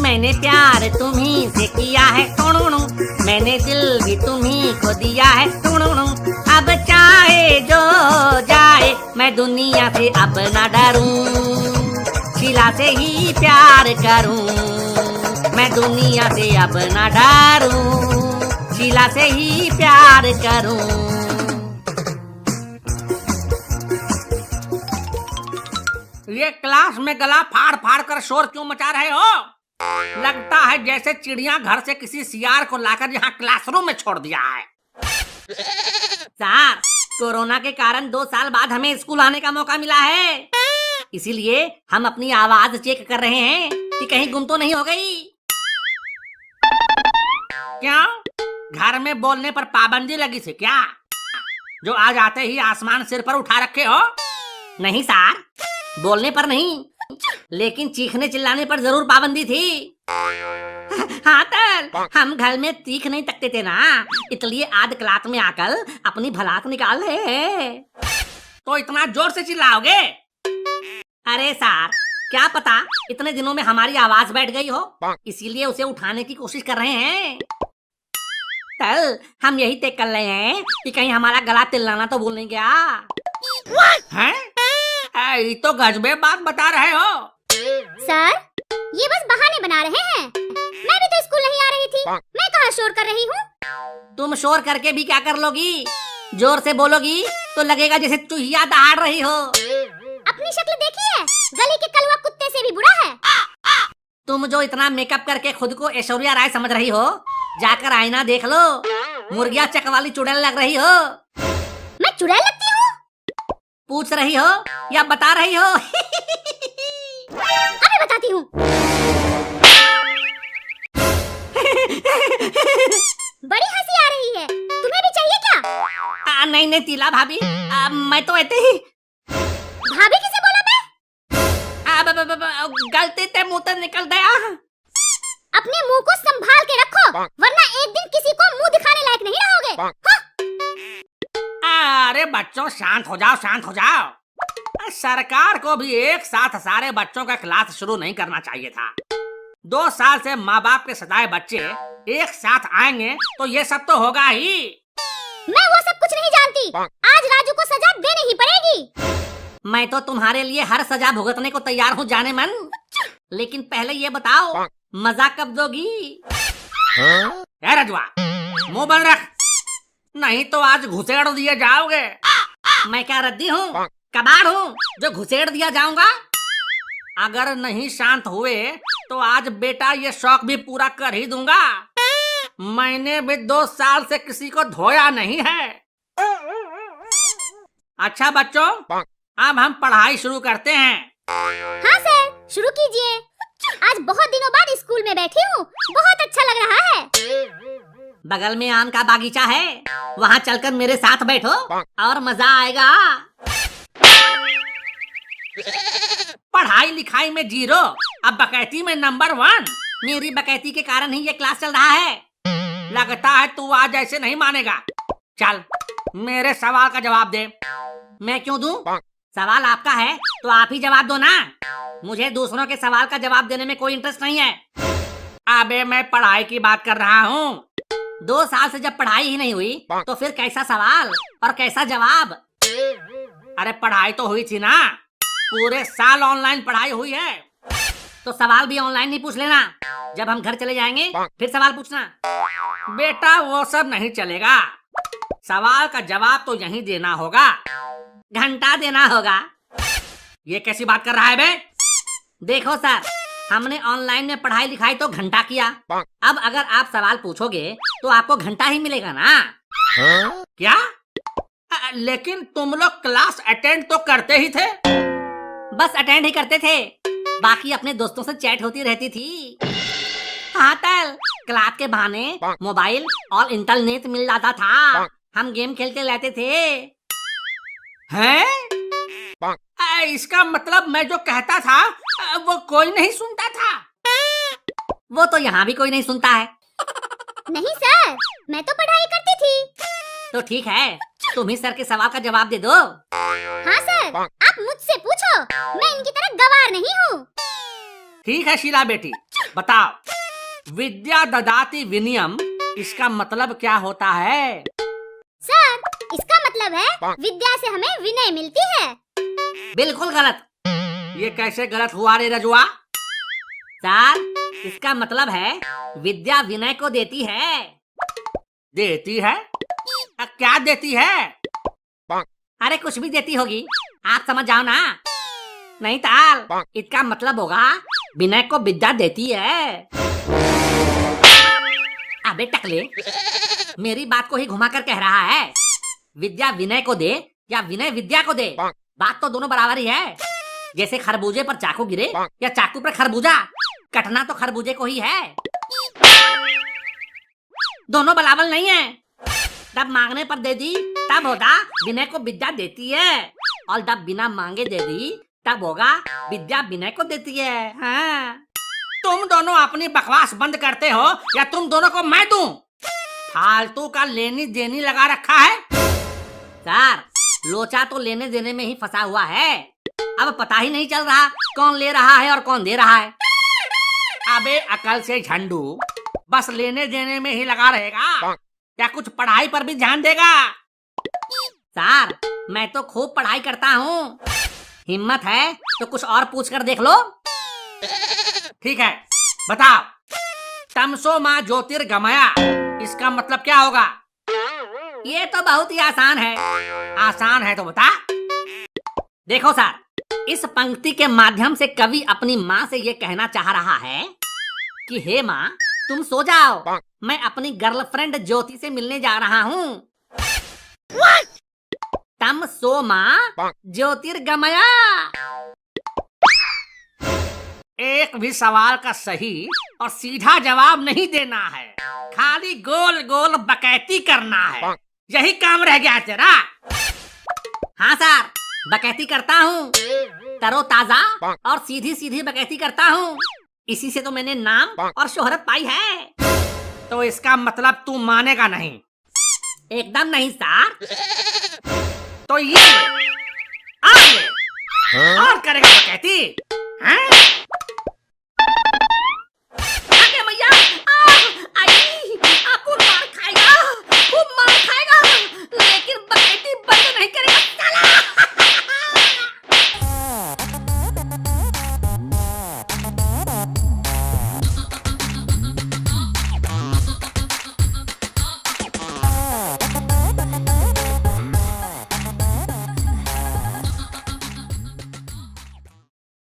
मैंने प्यार तुम्ही से किया है, टुणुणु मैंने दिल भी तुम्ही को दिया है, टुणुणु अब चाहे जो जाए मैं दुनिया से अब न डरूं, शीला से ही प्यार करूं, मैं दुनिया से अब न डरूं, शीला से ही प्यार करूं। ये क्लास में गला फाड़ फाड़ कर शोर क्यों मचा रहे हो? लगता है जैसे चिड़िया घर से किसी सियार को लाकर यहाँ क्लासरूम में छोड़ दिया है। सर, कोरोना के कारण 2 साल बाद हमें स्कूल आने का मौका मिला है, इसीलिए हम अपनी आवाज चेक कर रहे हैं कि कहीं गुम तो नहीं हो गई। क्या घर में बोलने पर पाबंदी लगी थी क्या, जो आज आते ही आसमान सिर पर उठा रखे हो? नहीं सर, बोलने पर नहीं, लेकिन चीखने चिल्लाने पर जरूर पाबंदी थी। हाँ तर, हम घर में तीख नहीं तकते थे ना, इसलिए आज क्लास में आकर अपनी भड़ास निकाल रहे हैं। तो इतना जोर से चिल्लाओगे? अरे सर, क्या पता इतने दिनों में हमारी आवाज बैठ गई हो, इसीलिए उसे उठाने की कोशिश कर रहे हैं। तर, हम यही तय कर रहे हैं कि कहीं हमारा गला तिल्लाना तो भूल नहीं गया। हैं? ये तो गजबे बात बता रहे हो। सर, ये बस बहाने बना रहे हैं। मैं भी तो स्कूल नहीं आ रही थी, मैं कहाँ शोर कर रही हूँ। तुम शोर करके भी क्या कर लोगी? जोर से बोलोगी तो लगेगा जैसे चूहिया दहाड़ रही हो। अपनी शक्ल देखिए, गली के कलवा कुत्ते से भी बुरा है। तुम जो इतना मेकअप करके खुद को ऐश्वर्या राय समझ रही हो, जाकर आईना देख लो, मुर्गिया चक वाली चुड़ैल लग रही हो। मैं चुड़ैल लगती हूँ? पूछ रही हो या बता रही हो? अभी बताती हूँ। बड़ी हंसी आ रही है, तुम्हें भी चाहिए क्या? नहीं नहीं तीला भाभी, मैं तो ऐसे ही। भाभी किसे बोला मैं? गलती से मुंह से निकल गया। अपने मुंह को संभाल के रखो, वरना एक दिन किसी को मुंह दिखाने लायक नहीं रहोगे। हाँ? अरे बच्चों शांत हो जाओ, शांत हो जाओ। सरकार को भी एक साथ सारे बच्चों का क्लास शुरू नहीं करना चाहिए था। 2 साल से माँ बाप के सताए बच्चे एक साथ आएंगे तो ये सब तो होगा ही। मैं वो सब कुछ नहीं जानती, आज राजू को सजा देनी ही पड़ेगी। मैं तो तुम्हारे लिए हर सजा भुगतने को तैयार हूँ जाने मन, लेकिन पहले ये बताओ मजा कब दोगी? रजवा, मुंह बंद रख, नहीं तो आज घुसेड़ दिए जाओगे। मैं क्या रद्दी हूँ, कबाड़ हूँ जो घुसेड़ दिया जाऊंगा? अगर नहीं शांत हुए तो आज बेटा ये शौक भी पूरा कर ही दूंगा। मैंने भी 2 साल से किसी को धोया नहीं है। अच्छा बच्चों, अब हम पढ़ाई शुरू करते हैं। हाँ सर, शुरू कीजिए। आज बहुत दिनों बाद स्कूल में बैठी हूँ, बहुत अच्छा लग रहा है। बगल में आम का बागीचा है, वहाँ चलकर मेरे साथ बैठो और मजा आएगा। पढ़ाई लिखाई में 0, अब बकैती में नंबर 1। मेरी बकैती के कारण ही ये क्लास चल रहा है। लगता है तू आज ऐसे नहीं मानेगा। चल मेरे सवाल का जवाब दे। मैं क्यों दूं? सवाल आपका है तो आप ही जवाब दो ना, मुझे दूसरों के सवाल का जवाब देने में कोई इंटरेस्ट नहीं है। अबे मैं पढ़ाई की बात कर रहा हूँ। 2 साल से जब पढ़ाई ही नहीं हुई तो फिर कैसा सवाल और कैसा जवाब? अरे पढ़ाई तो हुई थी ना, पूरे साल ऑनलाइन पढ़ाई हुई है, तो सवाल भी ऑनलाइन ही पूछ लेना। जब हम घर चले जाएंगे फिर सवाल पूछना। बेटा वो सब नहीं चलेगा, सवाल का जवाब तो यहीं देना होगा, घंटा देना होगा। ये कैसी बात कर रहा है बे? देखो सर, हमने ऑनलाइन में पढ़ाई लिखाई तो घंटा किया, अब अगर आप सवाल पूछोगे तो आपको घंटा ही मिलेगा ना। क्या? लेकिन तुम लोग क्लास अटेंड तो करते ही थे। बस अटेंड ही करते थे, बाकी अपने दोस्तों से चैट होती रहती थी। हाँ तल, क्लास के बहाने मोबाइल और इंटरनेट मिल जाता था, हम गेम खेलते रहते थे। हैं? इसका मतलब मैं जो कहता था वो कोई नहीं सुनता था। वो तो यहाँ भी कोई नहीं सुनता है। नहीं सर, मैं तो पढ़ाई करती थी। तो ठीक है, तुम ही सर के सवाल का जवाब दे दो। हाँ सर, आप मुझसे पूछो, मैं इनकी तरह गवार नहीं हूँ। ठीक है शीला बेटी, बताओ, विद्या ददाति विनयम, इसका मतलब क्या होता है? सर, इसका मतलब है विद्या से हमें विनय मिलती है। बिल्कुल गलत। ये कैसे गलत हुआ रे रजुआ? सर, इसका मतलब है विद्या विनय को देती है। देती है? क्या देती है? अरे कुछ भी देती होगी, आप समझ जाओ ना। नहीं ताल, इसका मतलब होगा विनय को विद्या देती है। अबे टकले, मेरी बात को ही घुमा कर कह रहा है। विद्या विनय को दे या विनय विद्या को दे, बात तो दोनों बराबर ही है। जैसे खरबूजे पर चाकू गिरे या चाकू पर खरबूजा, कटना तो खरबूजे को ही है। दोनों बराबर नहीं है। जब मांगने पर दे दी तब होगा विनय को विद्या देती है, और जब बिना मांगे दे दी तब होगा विद्या विनय को देती है। हाँ। तुम दोनों अपनी बकवास बंद करते हो या तुम दोनों को मैं दूं? फालतू का लेनी देनी लगा रखा है। सर, लोचा तो लेने देने में ही फंसा हुआ है। अब पता ही नहीं चल रहा कौन ले रहा है और कौन दे रहा है। अबे अकल से झंडू, बस लेने देने में ही लगा रहेगा या कुछ पढ़ाई पर भी ध्यान देगा? सर, मैं तो खूब पढ़ाई करता हूँ। हिम्मत है तो कुछ और पूछ कर देख लो। ठीक है, बताओ, तमसो माँ ज्योतिर्गमया, इसका मतलब क्या होगा? ये तो बहुत ही आसान है। आसान है तो बता। देखो सर, इस पंक्ति के माध्यम से कवि अपनी माँ से ये कहना चाह रहा है कि हे माँ, तुम सो जाओ, मैं अपनी गर्लफ्रेंड ज्योति से मिलने जा रहा हूँ। तम सो माँ ज्योतिर्गमया। एक भी सवाल का सही और सीधा जवाब नहीं देना है, खाली गोल गोल बकैती करना है। यही काम रह गया तेरा। हाँ सर, बकैती करता हूँ, तरोताजा और सीधी सीधी बकैती करता हूँ। इसी से तो मैंने नाम और शोहरत पाई है। तो इसका मतलब तू मानेगा नहीं? एकदम नहीं सर। तो ये और करेगा बकैती? हाँ?